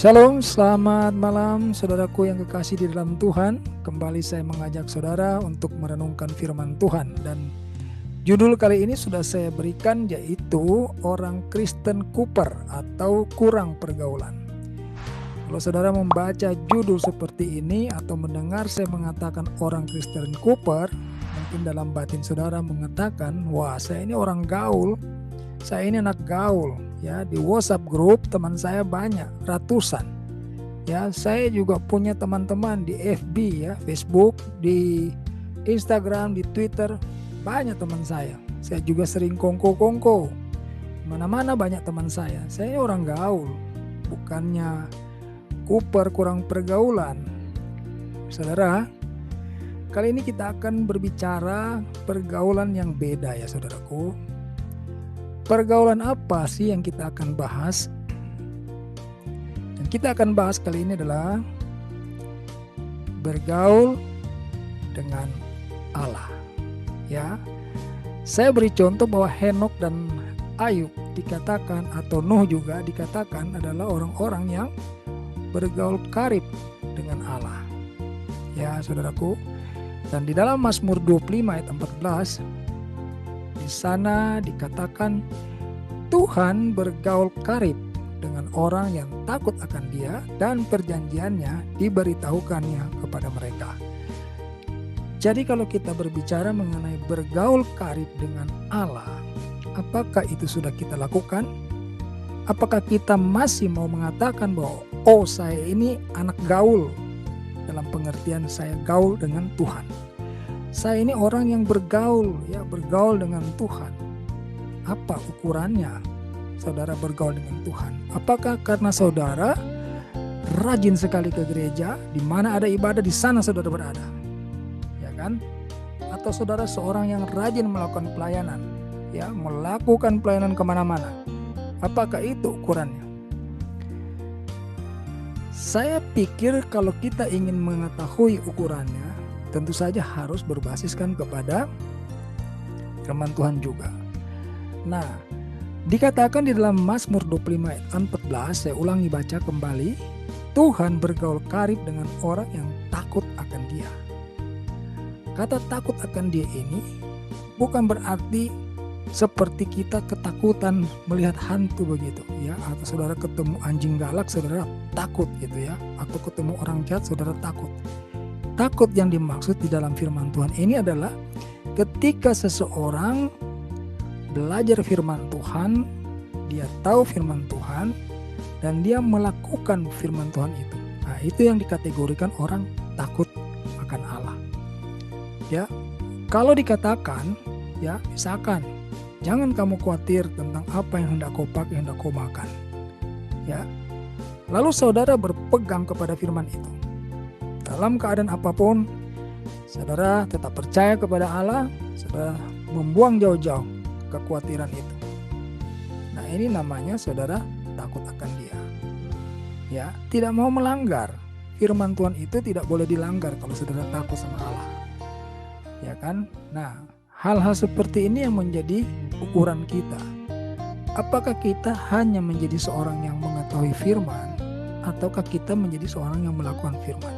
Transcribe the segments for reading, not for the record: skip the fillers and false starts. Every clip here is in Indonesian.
Shalom, selamat malam saudaraku yang kekasih di dalam Tuhan. Kembali saya mengajak saudara untuk merenungkan firman Tuhan. Dan judul kali ini sudah saya berikan, yaitu orang Kristen Kuper atau kurang pergaulan. Kalau saudara membaca judul seperti ini atau mendengar saya mengatakan orang Kristen Kuper, mungkin dalam batin saudara mengatakan, wah, saya ini orang gaul, saya ini anak gaul. Ya, di WhatsApp grup teman saya banyak, ratusan. Ya, saya juga punya teman-teman di FB ya, Facebook, di Instagram, di Twitter, banyak teman saya. Saya juga sering kongko-kongko. Mana-mana banyak teman saya. Saya orang gaul, bukannya kuper kurang pergaulan. Saudara, kali ini kita akan berbicara pergaulan yang beda ya saudaraku. Pergaulan apa sih yang kita akan bahas? Yang kita akan bahas kali ini adalah bergaul dengan Allah. Ya, saya beri contoh bahwa Henok dan Ayub dikatakan, atau Nuh juga dikatakan adalah orang-orang yang bergaul karib dengan Allah. Ya, saudaraku. Dan di dalam Mazmur 25 ayat 14, di sana dikatakan Tuhan bergaul karib dengan orang yang takut akan Dia dan perjanjiannya diberitahukannya kepada mereka. Jadi kalau kita berbicara mengenai bergaul karib dengan Allah, apakah itu sudah kita lakukan? Apakah kita masih mau mengatakan bahwa saya ini anak gaul, dalam pengertian saya gaul dengan Tuhan. Saya ini orang yang bergaul dengan Tuhan. Apa ukurannya saudara bergaul dengan Tuhan? Apakah karena saudara rajin sekali ke gereja, di mana ada ibadah di sana saudara berada, ya kan? Atau saudara seorang yang rajin melakukan pelayanan, ya, melakukan pelayanan kemana-mana? Apakah itu ukurannya? Saya pikir kalau kita ingin mengetahui ukurannya, tentu saja harus berbasiskan kepada firman Tuhan juga. Nah, dikatakan di dalam Mazmur 25 ayat 14, saya ulangi baca kembali, Tuhan bergaul karib dengan orang yang takut akan Dia. Kata takut akan Dia ini bukan berarti seperti kita ketakutan melihat hantu begitu ya, atau saudara ketemu anjing galak saudara takut gitu ya, atau ketemu orang jahat saudara takut. Takut yang dimaksud di dalam firman Tuhan ini adalah ketika seseorang belajar firman Tuhan, dia tahu firman Tuhan, dan dia melakukan firman Tuhan itu. Nah, itu yang dikategorikan orang takut akan Allah. Ya, kalau dikatakan, ya, misalkan, jangan kamu khawatir tentang apa yang hendak kau pakai, hendak kau makan. Ya, lalu saudara berpegang kepada firman itu. Dalam keadaan apapun, saudara tetap percaya kepada Allah, saudara membuang jauh-jauh kekhawatiran itu. Nah, ini namanya saudara takut akan Dia. Ya, tidak mau melanggar. Firman Tuhan itu tidak boleh dilanggar kalau saudara takut sama Allah. Ya kan? Nah, hal-hal seperti ini yang menjadi ukuran kita. Apakah kita hanya menjadi seorang yang mengetahui firman, ataukah kita menjadi seorang yang melakukan firman?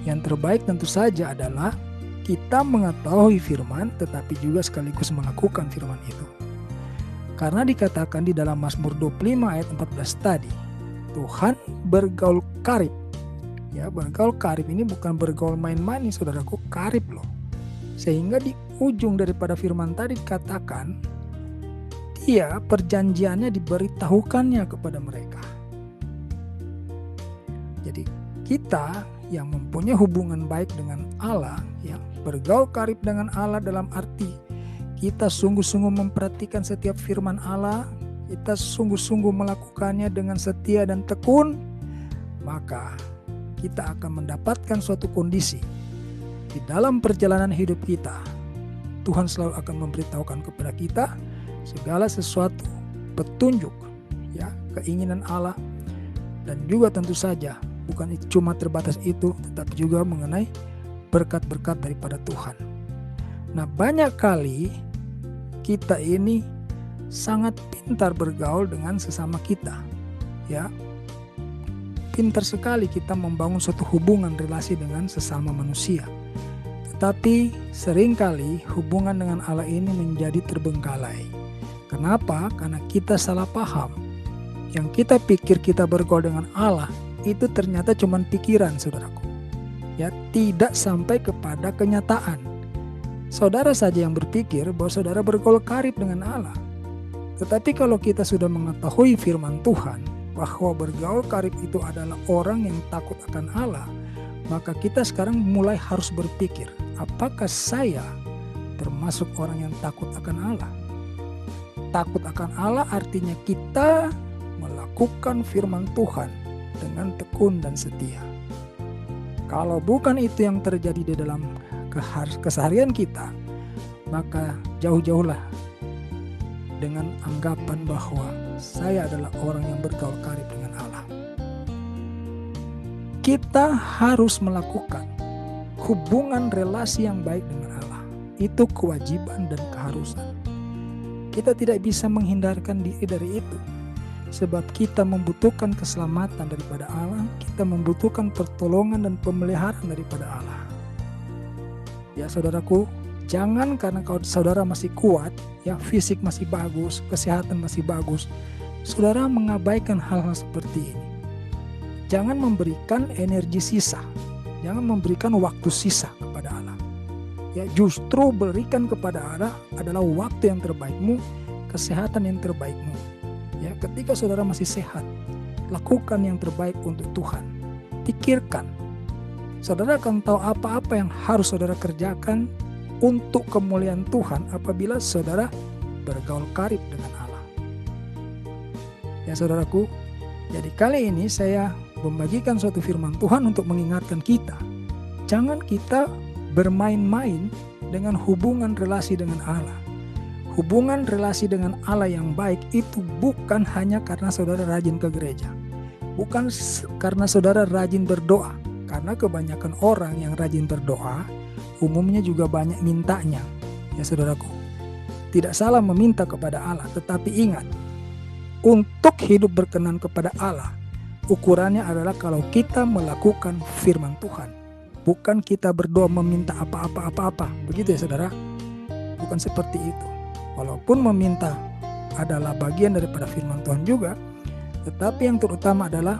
Yang terbaik tentu saja adalah kita mengetahui firman tetapi juga sekaligus melakukan firman itu. Karena dikatakan di dalam Mazmur 25 ayat 14 tadi, Tuhan bergaul karib. Ya, bergaul karib ini bukan bergaul main-main, saudaraku, karib loh. Sehingga di ujung daripada firman tadi dikatakan, Dia perjanjiannya diberitahukannya kepada mereka. Jadi kita yang mempunyai hubungan baik dengan Allah, yang bergaul karib dengan Allah dalam arti kita sungguh-sungguh memperhatikan setiap firman Allah, kita sungguh-sungguh melakukannya dengan setia dan tekun, maka kita akan mendapatkan suatu kondisi di dalam perjalanan hidup kita. Tuhan selalu akan memberitahukan kepada kita segala sesuatu, petunjuk, ya, keinginan Allah, dan juga tentu saja bukan cuma terbatas itu, tetapi juga mengenai berkat-berkat daripada Tuhan. Nah, banyak kali kita ini sangat pintar bergaul dengan sesama kita. Ya, pintar sekali kita membangun suatu hubungan relasi dengan sesama manusia. Tetapi seringkali hubungan dengan Allah ini menjadi terbengkalai. Kenapa? Karena kita salah paham. Yang kita pikir kita bergaul dengan Allah itu ternyata cuma pikiran, saudaraku. Ya, tidak sampai kepada kenyataan. Saudara saja yang berpikir bahwa saudara bergaul karib dengan Allah. Tetapi kalau kita sudah mengetahui firman Tuhan bahwa bergaul karib itu adalah orang yang takut akan Allah, maka kita sekarang mulai harus berpikir, apakah saya termasuk orang yang takut akan Allah? Takut akan Allah artinya kita melakukan firman Tuhan dengan tekun dan setia. Kalau bukan itu yang terjadi di dalam keseharian kita, maka jauh-jauhlah dengan anggapan bahwa saya adalah orang yang bergaul karib dengan Allah. Kita harus melakukan hubungan relasi yang baik dengan Allah. Itu kewajiban dan keharusan. Kita tidak bisa menghindarkan diri dari itu. Sebab kita membutuhkan keselamatan daripada Allah. Kita membutuhkan pertolongan dan pemeliharaan daripada Allah. Ya saudaraku, jangan karena kalau saudara masih kuat, ya fisik masih bagus, kesehatan masih bagus, saudara mengabaikan hal-hal seperti ini. Jangan memberikan energi sisa, jangan memberikan waktu sisa kepada Allah. Ya, justru berikan kepada Allah adalah waktu yang terbaikmu, kesehatan yang terbaikmu. Ya, ketika saudara masih sehat, lakukan yang terbaik untuk Tuhan. Pikirkan, saudara akan tahu apa-apa yang harus saudara kerjakan untuk kemuliaan Tuhan apabila saudara bergaul karib dengan Allah. Ya saudaraku, jadi kali ini saya membagikan suatu firman Tuhan untuk mengingatkan kita. Jangan kita bermain-main dengan hubungan relasi dengan Allah. Hubungan relasi dengan Allah yang baik itu bukan hanya karena saudara rajin ke gereja. Bukan karena saudara rajin berdoa. Karena kebanyakan orang yang rajin berdoa umumnya juga banyak mintanya. Ya saudaraku, tidak salah meminta kepada Allah, tetapi ingat, untuk hidup berkenan kepada Allah, ukurannya adalah kalau kita melakukan firman Tuhan. Bukan kita berdoa meminta apa-apa. Begitu ya saudara? Bukan seperti itu. Walaupun meminta adalah bagian daripada firman Tuhan juga, tetapi yang terutama adalah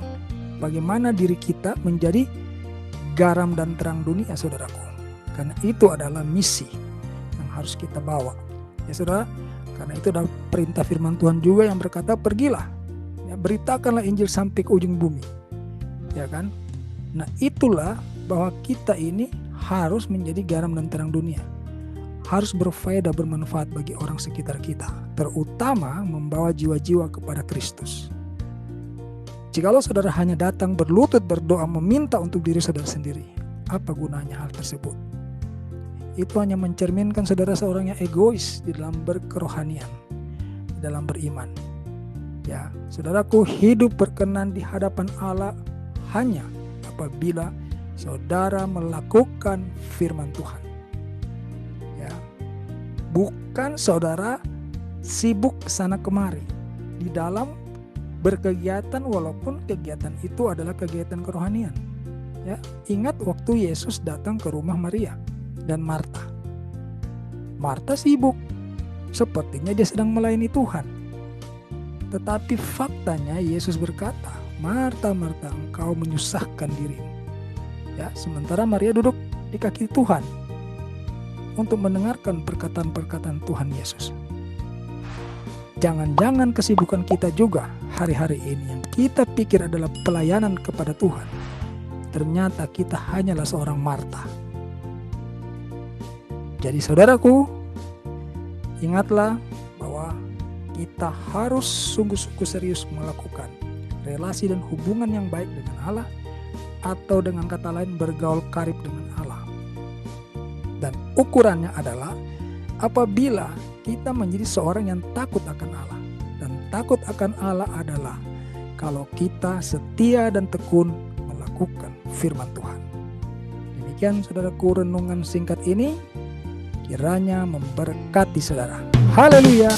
bagaimana diri kita menjadi garam dan terang dunia, saudaraku. Karena itu adalah misi yang harus kita bawa. Ya saudara, karena itu adalah perintah firman Tuhan juga yang berkata, pergilah, ya, beritakanlah Injil sampai ke ujung bumi. Ya kan? Nah itulah bahwa kita ini harus menjadi garam dan terang dunia. Harus berfaedah, bermanfaat bagi orang sekitar kita. Terutama membawa jiwa-jiwa kepada Kristus. Jikalau saudara hanya datang berlutut berdoa meminta untuk diri saudara sendiri, apa gunanya hal tersebut? Itu hanya mencerminkan saudara seorang yang egois di dalam berkerohanian, di dalam beriman. Ya, saudaraku, hidup berkenan di hadapan Allah hanya apabila saudara melakukan firman Tuhan. Ya, bukan saudara sibuk sana kemari di dalam berkegiatan, walaupun kegiatan itu adalah kegiatan kerohanian. Ya, ingat waktu Yesus datang ke rumah Maria dan Marta. Marta sibuk, sepertinya dia sedang melayani Tuhan. Tetapi faktanya Yesus berkata, Marta, Marta, engkau menyusahkan dirimu. Ya, sementara Maria duduk di kaki Tuhan untuk mendengarkan perkataan-perkataan Tuhan Yesus. Jangan-jangan kesibukan kita juga hari-hari ini yang kita pikir adalah pelayanan kepada Tuhan, ternyata kita hanyalah seorang Marta. Jadi saudaraku, ingatlah bahwa kita harus sungguh-sungguh serius melakukan relasi dan hubungan yang baik dengan Allah, atau dengan kata lain bergaul karib dengan Allah. Dan ukurannya adalah apabila kita menjadi seorang yang takut akan Allah. Dan takut akan Allah adalah kalau kita setia dan tekun melakukan firman Tuhan. Demikian saudaraku renungan singkat ini, kiranya memberkati saudara. Haleluya.